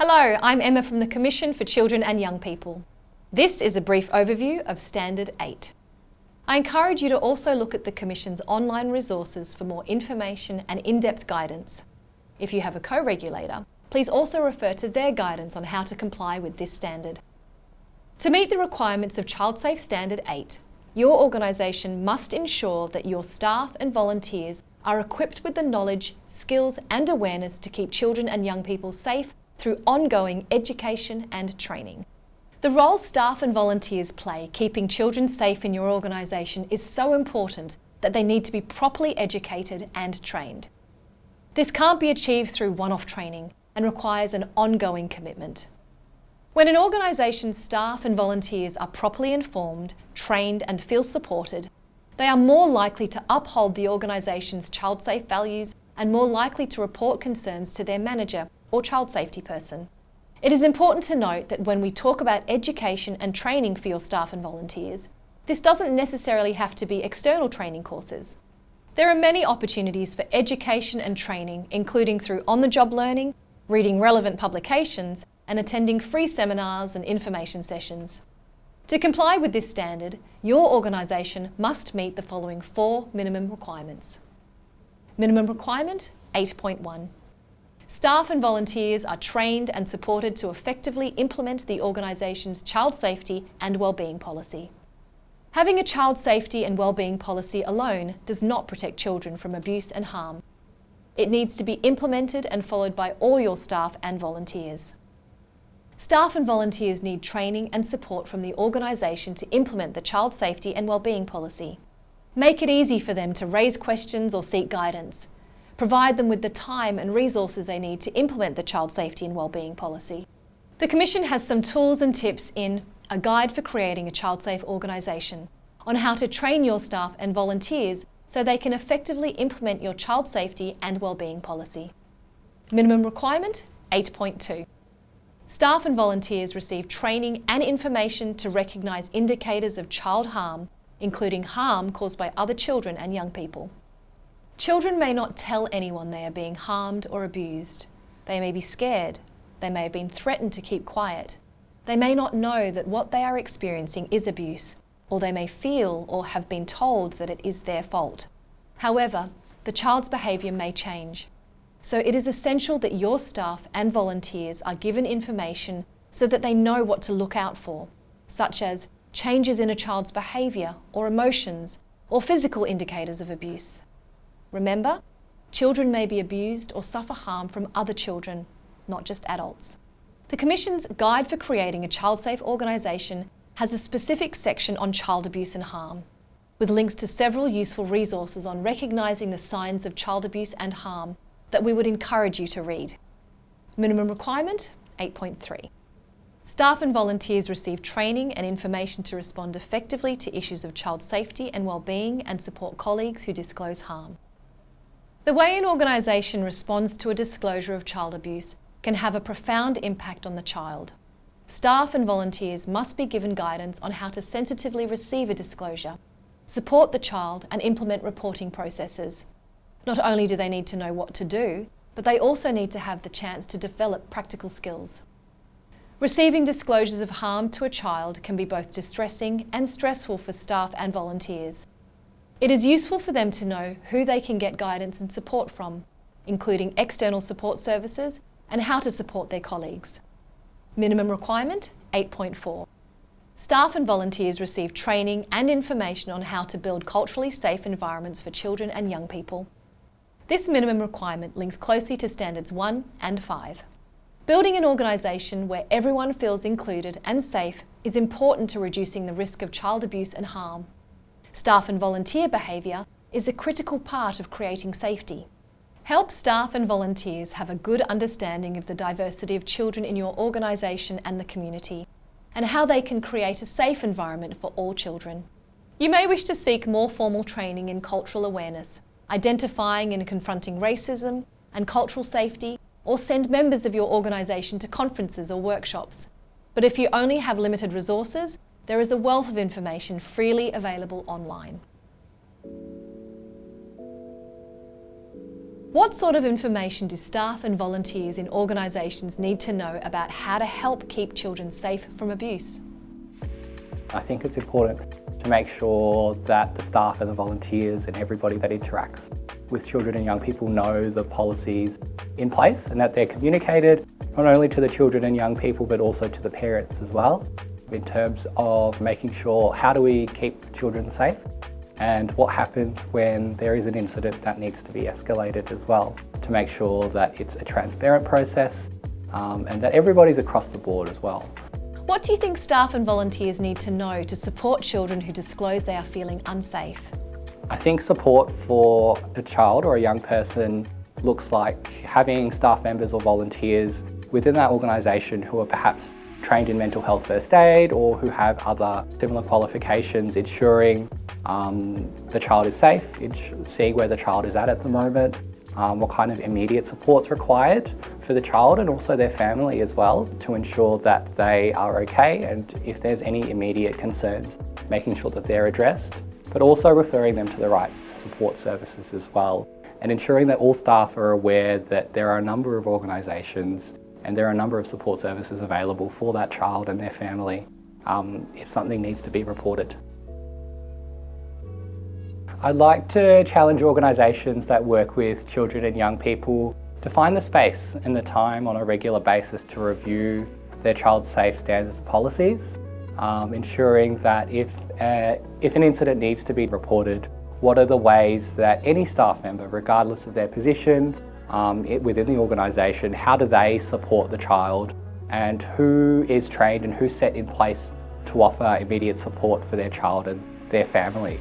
Hello, I'm Emma from the Commission for Children and Young People. This is a brief overview of Standard 8. I encourage you to also look at the Commission's online resources for more information and in-depth guidance. If you have a co-regulator, please also refer to their guidance on how to comply with this standard. To meet the requirements of ChildSafe Standard 8, your organisation must ensure that your staff and volunteers are equipped with the knowledge, skills and awareness to keep children and young people safe through ongoing education and training. The role staff and volunteers play keeping children safe in your organisation is so important that they need to be properly educated and trained. This can't be achieved through one-off training and requires an ongoing commitment. When an organisation's staff and volunteers are properly informed, trained and feel supported, they are more likely to uphold the organisation's child safe values and more likely to report concerns to their manager or child safety person. It is important to note that when we talk about education and training for your staff and volunteers, this doesn't necessarily have to be external training courses. There are many opportunities for education and training, including through on-the-job learning, reading relevant publications, and attending free seminars and information sessions. To comply with this standard, your organisation must meet the following 4 minimum requirements. Minimum requirement 8.1. Staff and volunteers are trained and supported to effectively implement the organisation's child safety and wellbeing policy. Having a child safety and wellbeing policy alone does not protect children from abuse and harm. It needs to be implemented and followed by all your staff and volunteers. Staff and volunteers need training and support from the organisation to implement the child safety and wellbeing policy. Make it easy for them to raise questions or seek guidance. Provide them with the time and resources they need to implement the child safety and wellbeing policy. The Commission has some tools and tips in A Guide for Creating a Child Safe Organisation on how to train your staff and volunteers so they can effectively implement your child safety and wellbeing policy. Minimum requirement 8.2. Staff and volunteers receive training and information to recognise indicators of child harm, including harm caused by other children and young people. Children may not tell anyone they are being harmed or abused. They may be scared. They may have been threatened to keep quiet. They may not know that what they are experiencing is abuse, or they may feel or have been told that it is their fault. However, the child's behaviour may change. So it is essential that your staff and volunteers are given information so that they know what to look out for, such as changes in a child's behaviour or emotions, or physical indicators of abuse. Remember, children may be abused or suffer harm from other children, not just adults. The Commission's Guide for Creating a Child Safe Organisation has a specific section on child abuse and harm, with links to several useful resources on recognising the signs of child abuse and harm that we would encourage you to read. Minimum requirement 8.3. Staff and volunteers receive training and information to respond effectively to issues of child safety and wellbeing and support colleagues who disclose harm. The way an organisation responds to a disclosure of child abuse can have a profound impact on the child. Staff and volunteers must be given guidance on how to sensitively receive a disclosure, support the child and implement reporting processes. Not only do they need to know what to do, but they also need to have the chance to develop practical skills. Receiving disclosures of harm to a child can be both distressing and stressful for staff and volunteers. It is useful for them to know who they can get guidance and support from, including external support services and how to support their colleagues. Minimum requirement 8.4. Staff and volunteers receive training and information on how to build culturally safe environments for children and young people. This minimum requirement links closely to Standards 1 and 5. Building an organisation where everyone feels included and safe is important to reducing the risk of child abuse and harm. Staff and volunteer behaviour is a critical part of creating safety. Help staff and volunteers have a good understanding of the diversity of children in your organisation and the community, and how they can create a safe environment for all children. You may wish to seek more formal training in cultural awareness, identifying and confronting racism and cultural safety, or send members of your organisation to conferences or workshops. But if you only have limited resources, there is a wealth of information freely available online. What sort of information do staff and volunteers in organisations need to know about how to help keep children safe from abuse? I think it's important to make sure that the staff and the volunteers and everybody that interacts with children and young people know the policies in place and that they're communicated not only to the children and young people but also to the parents as well, in terms of making sure how do we keep children safe and what happens when there is an incident that needs to be escalated as well, to make sure that it's a transparent process and that everybody's across the board as well. What do you think staff and volunteers need to know to support children who disclose they are feeling unsafe? I think support for a child or a young person looks like having staff members or volunteers within that organisation who are perhaps trained in mental health first aid or who have other similar qualifications, ensuring the child is safe, seeing where the child is at the moment, what kind of immediate support's required for the child and also their family as well, to ensure that they are okay, and if there's any immediate concerns, making sure that they're addressed, but also referring them to the right support services as well, and ensuring that all staff are aware that there are a number of organisations and there are a number of support services available for that child and their family if something needs to be reported. I'd like to challenge organisations that work with children and young people to find the space and the time on a regular basis to review their child's safe standards and policies, ensuring that if an incident needs to be reported, what are the ways that any staff member, regardless of their position within the organisation, how do they support the child, and who is trained and who's set in place to offer immediate support for their child and their family.